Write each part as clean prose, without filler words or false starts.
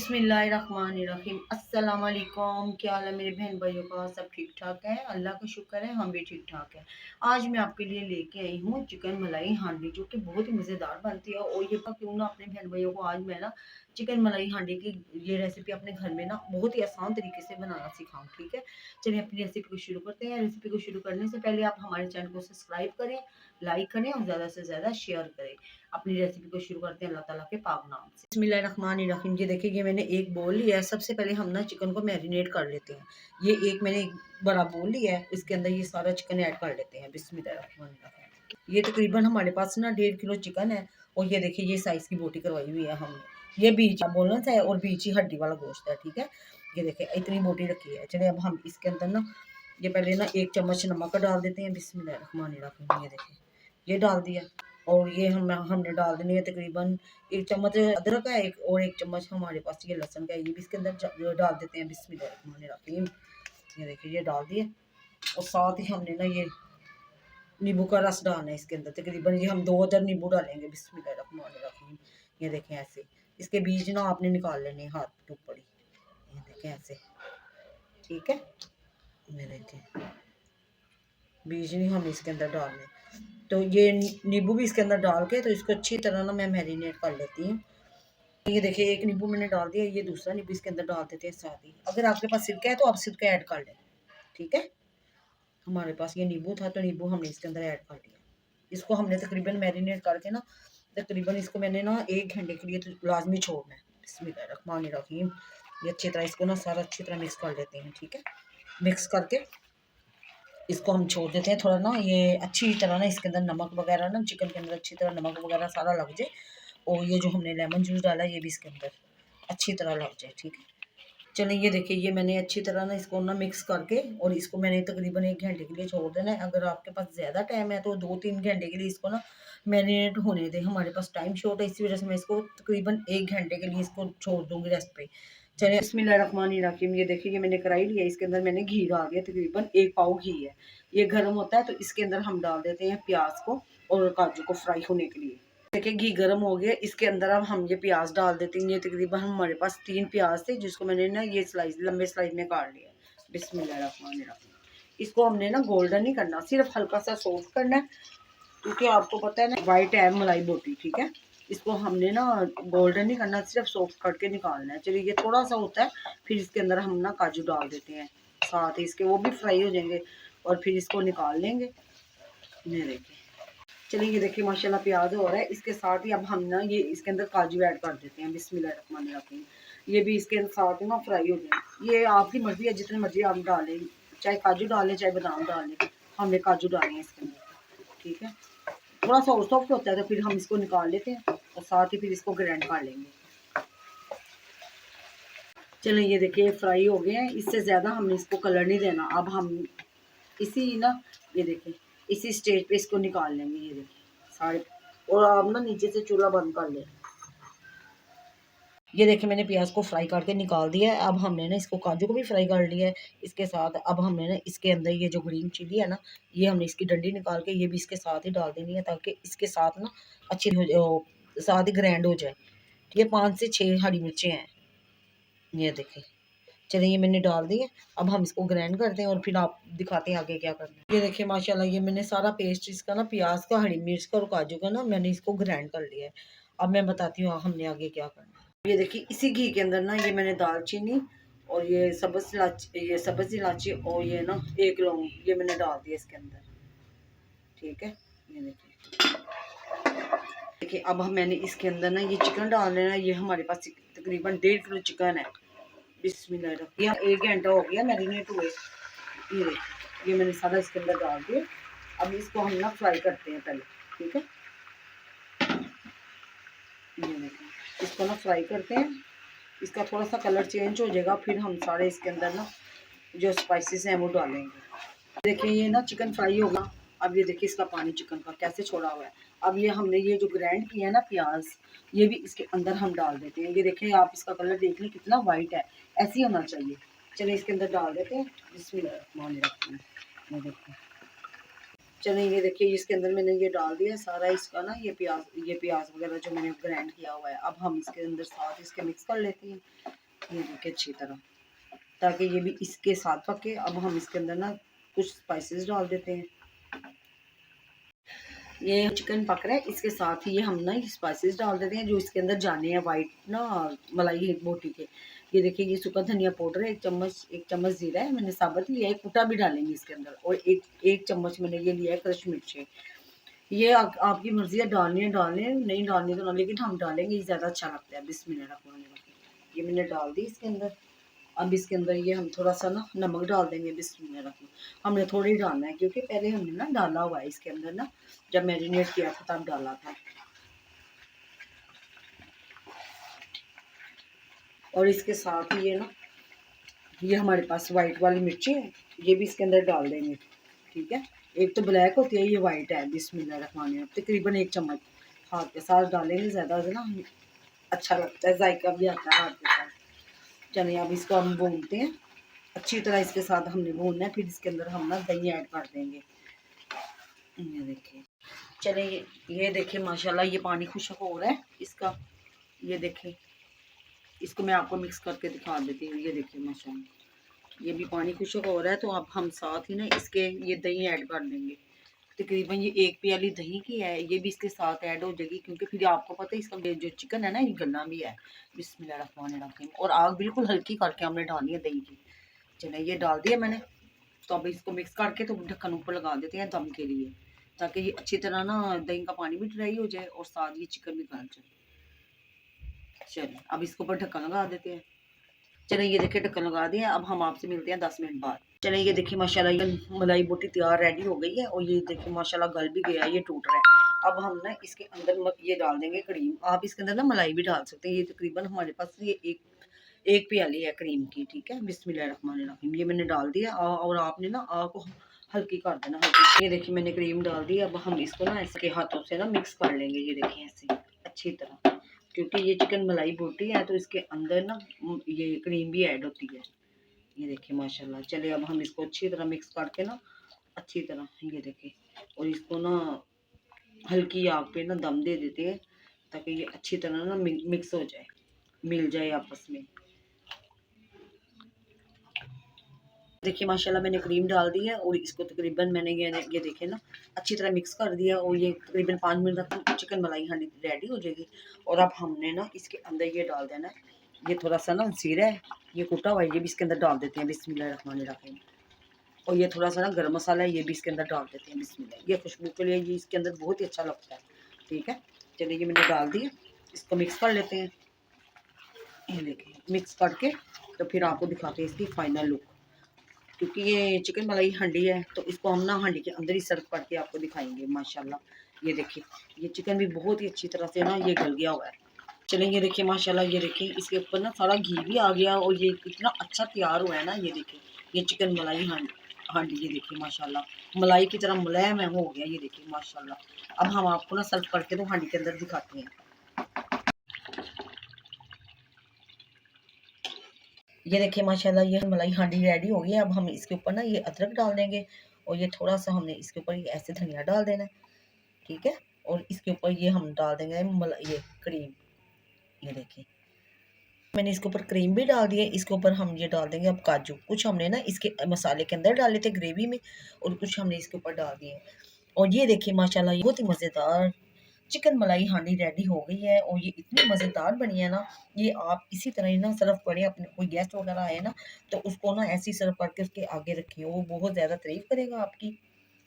बिस्मिल्लाहिर्रहमानिर्रहीम। अस्सलाम वालेकुम। क्या हाल है मेरे बहन भाइयों का? सब ठीक ठाक है, अल्लाह का शुक्र है, हम भी ठीक ठाक है। आज मैं आपके लिए लेके आई हूँ चिकन मलाई हांडी, जो कि बहुत ही मज़ेदार बनती है। और ये क्यों ना अपने बहन भाइयों को आज मैं ना चिकन मलाई हांडी की ये रेसिपी अपने घर में ना बहुत ही आसान तरीके से बनाना सिखाऊँ। ठीक है, चलिए अपनी रेसिपी को शुरू करते हैं। रेसिपी को शुरू करने से पहले आप हमारे चैनल को सब्सक्राइब करें, लाइक करें और ज़्यादा से ज़्यादा शेयर करें। अपनी रेसिपी को शुरू करते हैं अल्लाह ताला के पाक नाम से। बिस्मिल्लाहिर्रहमानिर्रहीम। ये देखिए, ये मैंने एक बोल लिया है। सबसे पहले हम ना चिकन को मैरिनेट कर लेते हैं। ये मैंने एक बड़ा बोल लिया है, इसके अंदर ये सारा चिकन ऐड कर लेते हैं। बिस्मिल्लाहिर्रहमानिर्रहीम। ये तकरीबन हमारे पास ना 1.5 किलो चिकन है। और ये देखिए, ये साइज़ की बोटी करवाई हुई है हमने। ये बीच बोनलेस है और बीच ही हड्डी वाला गोश्त है। ठीक है, ये देखिए इतनी बोटी रखी है। चलिए अब हम इसके अंदर ना ये पहले ना 1 चम्मच नमक डाल देते हैं। बिस्मिल्लाहिर्रहमानिर्रहीम। ये देखिए, ये डाल दिया। और ये हमने डाल देनी है तकरीबन 1 चम्मच अदरक है, एक और 1 चम्मच हमारे पास ये लहसुन का है, ये भी इसके अंदर डाल देते हैं। बिस्मिल्लाहिर्रहमानिर्रहीम। ये देखिए, ये डाल दिए। और साथ ही हमने ना ये नींबू का रस डालना है इसके अंदर। तकरीबन ये हम 2 अदर नींबू डालेंगे। बिस्मिल्लाहिर्रहमानिर्रहीम। ये देखें ऐसे, इसके बीज ना आपने निकाल लेने हाथ के ऊपर ही। ये देखें ऐसे, ठीक है। ये देखें, बीज नहीं हमें इसके अंदर डालने। तो ये नींबू भी इसके अंदर डाल के तो इसको अच्छी तरह ना मैं मैरिनेट कर लेती हूँ। ये देखिए, एक नींबू मैंने डाल दिया, ये दूसरा नींबू इसके अंदर डाल देते हैं साथ ही। अगर आपके पास सिरका है तो आप सिरका ऐड कर लें। ठीक है, हमारे पास ये नींबू था तो नींबू हमने इसके अंदर ऐड कर दिया। इसको हमने तकरीबन मैरिनेट करके ना तकरीबन इसको मैंने ना 1 घंटे के लिए तो लाजमी छोड़ना है। बिस्मिल्लाहिर्रहमानिर्रहीम। ये अच्छी तरह इसको ना सारा अच्छी तरह मिक्स कर लेते हैं। ठीक है, मिक्स करके इसको हम छोड़ देते हैं थोड़ा ना, ये अच्छी तरह ना इसके अंदर नमक वगैरह ना चिकन के अंदर अच्छी तरह नमक वगैरह सारा लग जाए। और ये जो हमने लेमन जूस डाला ये भी इसके अंदर अच्छी तरह लग जाए। ठीक है, चलिए ये देखिए, ये मैंने अच्छी तरह ना इसको ना मिक्स करके और इसको मैंने तकरीबन 1 घंटे के लिए छोड़ देना है। अगर आपके पास ज़्यादा टाइम है तो 2-3 घंटे के लिए इसको ना मैरिनेट होने दें। हमारे पास टाइम शॉर्ट है, इसी वजह से मैं इसको तकरीबन 1 घंटे के लिए इसको छोड़ दूँगी रेस्ट पे। चलिए बिस्मिल्लाहिर्रहमानिर्रहीम। ये देखिए, ये मैंने कढ़ाई लिया, इसके अंदर मैंने घी डाल दिया, तकरीबन 1 पाव घी है। ये गर्म होता है तो इसके अंदर हम डाल देते हैं प्याज को और काजू को फ्राई होने के लिए। देखिए, घी गर्म हो गया, इसके अंदर अब हम ये प्याज डाल देते हैं। ये तकरीबन हमारे पास 3 प्याज थे, जिसको मैंने ना ये स्लाइस लंबे स्लाइस में काट लिया। बिस्मिल्लाहिर्रहमानिर्रहीम। इसको हमने ना गोल्डन नहीं करना, सिर्फ हल्का सा सॉफ्ट करना है, क्योंकि आपको पता है ना वाइट है मलाई बोटी। ठीक है, इसको हमने ना गोल्डन नहीं करना, सिर्फ सॉफ्ट करके निकालना है। चलिए, ये थोड़ा सा होता है, फिर इसके अंदर हम ना काजू डाल देते हैं साथ ही इसके, वो भी फ्राई हो जाएंगे और फिर इसको निकाल लेंगे। ये देखिए, चलिए ये देखिए माशाल्लाह प्याज हो रहा है, इसके साथ ही अब हम ना ये इसके अंदर काजू ऐड कर देते हैं। बिस्मिल्लाहिर्रहमानिर्रहीम। ये भी इसके साथ ही ना फ्राई हो जाए। ये आपकी मर्जी है, जितनी मर्जी आप डालें, चाहे काजू डालें चाहे बादाम डालें, हमने काजू डाले हैं इसके अंदर। ठीक है, थोड़ा सा और सॉफ्ट होता है तो फिर हम इसको निकाल लेते हैं और साथ ही फिर इसको ग्राइंड कर लेंगे। चलिए ये देखिए, फ्राई हो गए हैं, इससे ज़्यादा हमने इसको कलर नहीं देना। अब हम इसी ना ये देखिए इसी स्टेज पे इसको निकाल लेंगे। ये देखिए सारे, और आप ना नीचे से चूल्हा बंद कर लें। ये देखिए, मैंने प्याज को फ्राई करके निकाल दिया है। अब हमने ना इसको काजू को भी फ्राई कर लिया है इसके साथ। अब हमने ना इसके अंदर ये जो ग्रीन चिली है ना, ये हमने इसकी डंडी निकाल के ये भी इसके साथ ही डाल देनी है, ताकि इसके साथ ना अच्छी हो जाए, साथ ही ग्रैंड हो जाए। ठीक है, 5 से 6 हरी मिर्चें हैं। ये देखिए, चलिए ये मैंने डाल दी है। अब हम इसको ग्राइंड करते हैं और फिर आप दिखाते हैं आगे क्या करना है। ये देखिए माशाल्लाह, ये मैंने सारा पेस्ट इसका ना प्याज का, हरी मिर्च का और काजू का ना मैंने इसको ग्राइंड कर लिया है। अब मैं बताती हूँ हमने आगे क्या करना है। ये देखिए, इसी घी के अंदर ना ये मैंने दालचीनी और ये सब्ज़ इलायची और ये ना 1 लौंग ये मैंने डाल दिया इसके अंदर। ठीक है, ये देखिए अब मैंने इसके अंदर ना ये चिकन डाल देना है। ये हमारे पास तकरीबन 1.5 किलो चिकन है। बिस्मिल्लाह, ये 1 घंटा हो गया मैरिनेट हुए। ये देखिए, ये मैंने सारा इसके अंदर डाल दिया। अब इसको हम ना फ्राई करते हैं पहले। ठीक है, ये देखिए, इसको ना फ्राई करते हैं। इसका थोड़ा सा कलर चेंज हो जाएगा, फिर हम सारे इसके अंदर ना जो स्पाइसेस हैं वो डालेंगे। देखिए, ये ना चिकन फ्राई होगा। अब ये देखिए, इसका पानी चिकन का कैसे छोड़ा हुआ है। अब ये हमने ये जो ग्राइंड किया है ना प्याज, ये भी इसके अंदर हम डाल देते हैं। ये देखिए, आप इसका कलर देख लें कितना वाइट है, ऐसे ही होना चाहिए। चलिए इसके अंदर डाल देते हैं। बिस्मिल्लाहिर्रहमानिर्रहीम। ये देखिए, चलिए ये देखिए इसके अंदर मैंने ये डाल दिया सारा इसका ना, ये प्याज वगैरह जो मैंने ग्राइंड किया हुआ है। अब हम इसके अंदर साथ इसके मिक्स कर लेते हैं, ये देखिए अच्छी तरह, ताकि ये भी इसके साथ पके। अब हम इसके अंदर ना कुछ स्पाइसेस डाल देते हैं। ये चिकन पक रहा है, इसके साथ ही ये हम ना स्पाइसेस डाल देते हैं जो इसके अंदर जाने हैं, वाइट ना मलाई बोटी के। ये देखिए ये सूखा धनिया पाउडर है, एक चम्मच जीरा है मैंने साबुत लिया है, कुटा भी डालेंगे इसके अंदर, और एक चम्मच मैंने ये लिया है क्रश मिर्ची। ये आपकी मर्जी है, डालनी है डालें, नहीं डालनी तो ना, लेकिन हम डालेंगे, ये ज़्यादा अच्छा लगता है। बिस्मिल्लाह, ये मैंने डाल दी इसके अंदर। अब इसके अंदर ये हम थोड़ा सा ना नमक डाल देंगे। बिस्मिल्लाह, हमने थोड़ी डालना है क्योंकि पहले हमने ना डाला हुआ है इसके अंदर ना, जब मैरिनेट किया था तब डाला था। और इसके साथ ही ये ना, ये हमारे पास वाइट वाली मिर्ची है, ये भी इसके अंदर डाल देंगे। ठीक है, एक तो ब्लैक होती है, ये वाइट है। बिस्मिल्लाह, तकरीबन एक चम्मच हाथ के साथ डालेंगे, ज़्यादा से ना अच्छा लगता है, जायका भी आता है हाथ के साथ। चलिए अब इसको हम भूनते हैं अच्छी तरह, इसके साथ हमने भूनना है। फिर इसके अंदर हम ना दही ऐड कर देंगे। ये देखिए, चलिए ये देखिए माशाल्लाह ये पानी खुशक हो रहा है इसका। ये देखिए, इसको मैं आपको मिक्स करके दिखा देती हूँ। ये देखिए माशाल्लाह ये भी पानी खुशक हो रहा है। तो अब हम साथ ही ना इसके ये दही ऐड कर देंगे। तकरीबन ये एक प्याली दही की है, ये भी इसके साथ ऐड हो जाएगी, क्योंकि फिर आपको पता है इसका जो चिकन है ना ये गलना भी है। बिस्मिल्लाह, और आग बिल्कुल हल्की करके हमने डालनी है दही की। चलिए ये डाल दिया मैंने। तो अब इसको मिक्स करके तो ढक्कन ऊपर लगा देते हैं दम के लिए, ताकि ये अच्छी तरह ना दही का पानी भी ड्राई हो जाए और साथ ये चिकन भी गल जाए। चलिए अब इसके ऊपर ढक्कन लगा देते हैं। चलिए ये देखिए ढक्कन लगा दिया। अब हम आपसे मिलते हैं 10 मिनट बाद। चलिए ये देखिए माशाल्लाह ये मलाई बोटी तैयार रेडी हो गई है, और ये देखिए माशाल्लाह गल भी गया है, ये टूट रहा है। अब हम ना इसके अंदर ये डाल देंगे क्रीम। आप इसके अंदर ना मलाई भी डाल सकते हैं। ये तकरीबन हमारे पास ये एक प्याली है क्रीम की। ठीक है, बिस्मिल्लाहिर्रहमानिर्रहीम, ये मैंने डाल दिया। और आपने ना आग को हल्की कर देना, हल्की। ये देखिए मैंने क्रीम डाल दी। अब हम इसको ना ऐसे हाथों से ना मिक्स कर लेंगे। ये देखिए ऐसे अच्छी तरह, क्योंकि ये चिकन मलाई बोटी है तो इसके अंदर ना ये क्रीम भी ऐड होती है। ये देखिए माशाल्लाह। चलिए अब हम इसको अच्छी तरह मिक्स करके ना अच्छी तरह, ये देखिए, और इसको ना हल्की आग पे ना दम दे देते हैं, ताकि ये अच्छी तरह ना मिक्स हो जाए, मिल जाए आपस में। देखिए माशाल्लाह मैंने क्रीम डाल दी है, और इसको तकरीबन मैंने ये देखिए ना अच्छी तरह मिक्स कर दिया, और ये तकरीबन 5 मिनट तक चिकन मलाई हांडी रेडी हो जाएगी। और अब हमने ना इसके अंदर ये डाल देना है, ये थोड़ा सा ना जीरा है, ये कुटा हुआ है, ये भी इसके अंदर डाल देते हैं। बिस्मिल्लाहिर्रहमानिर्रहीम। और ये थोड़ा सा ना गर्म मसाला है, ये भी इसके अंदर डाल देते हैं। बिस्मिल्लाह, ये खुशबू के लिए ये इसके अंदर बहुत ही अच्छा लगता है। ठीक है, चलिए ये मैंने डाल दिया, इसको मिक्स कर लेते हैं। ये देखिए मिक्स करके तो फिर आपको दिखाते हैं इसकी फाइनल लुक। क्योंकि ये चिकन मलाई हांडी है तो इसको हम ना हांडी के अंदर ही सर्व करके आपको दिखाएंगे। माशाल्लाह ये देखिए ये चिकन भी बहुत ही अच्छी तरह से ना ये गल गया हुआ है। चलिए ये देखिए माशाल्लाह, ये देखिए इसके ऊपर ना सारा घी भी आ गया, और ये कितना अच्छा तैयार हुआ है ना। ये देखिए ये चिकन मलाई हांडी हांडी, ये देखिए माशाल्लाह मलाई की तरह मुलायम है हो गया। ये देखिए माशाल्लाह। अब हम आपको ना सर्व करके तो हांडी के अंदर दिखाते हैं। ये देखिए माशाल्लाह ये मलाई हांडी रेडी हो गई है। अब हम इसके ऊपर ना ये अदरक डाल देंगे, और ये थोड़ा सा हमने इसके ऊपर ये ऐसे धनिया डाल देना है। ठीक है, और इसके ऊपर ये हम डाल देंगे ये क्रीम। ये देखिए मैंने इसके ऊपर क्रीम भी डाल दी है। इसके ऊपर हम ये डाल देंगे अब काजू। कुछ हमने ना इसके मसाले के अंदर डाले थे ग्रेवी में, और कुछ हमने इसके ऊपर डाल दिए। और ये देखिए माशाल्लाह ये बहुत ही मज़ेदार चिकन मलाई हांडी रेडी हो गई है, और ये इतनी मज़ेदार बनी है ना। ये आप इसी तरह ही ना सर्व करें, अपने कोई गेस्ट वगैरह आए ना तो उसको ना ऐसे ही सर्व करके उसके आगे रखें, वो बहुत ज़्यादा तारीफ करेगा आपकी।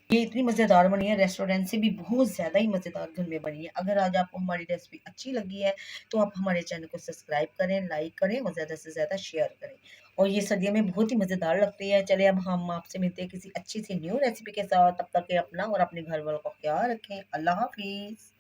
ये इतनी मज़ेदार बनी है, रेस्टोरेंट से भी बहुत ज़्यादा ही मज़ेदार घर में बनी है। अगर आज आपको हमारी रेसिपी अच्छी लगी है तो आप हमारे चैनल को सब्सक्राइब करें, लाइक करें और ज़्यादा से ज़्यादा शेयर करें। और ये सर्दियों में बहुत ही मज़ेदार लगती है। चलिए अब हम आपसे मिलते हैं किसी अच्छी सी न्यू रेसिपी के साथ। तब तक के अपना और अपने घर वालों का ख्याल रखें। अल्लाह हाफिज़।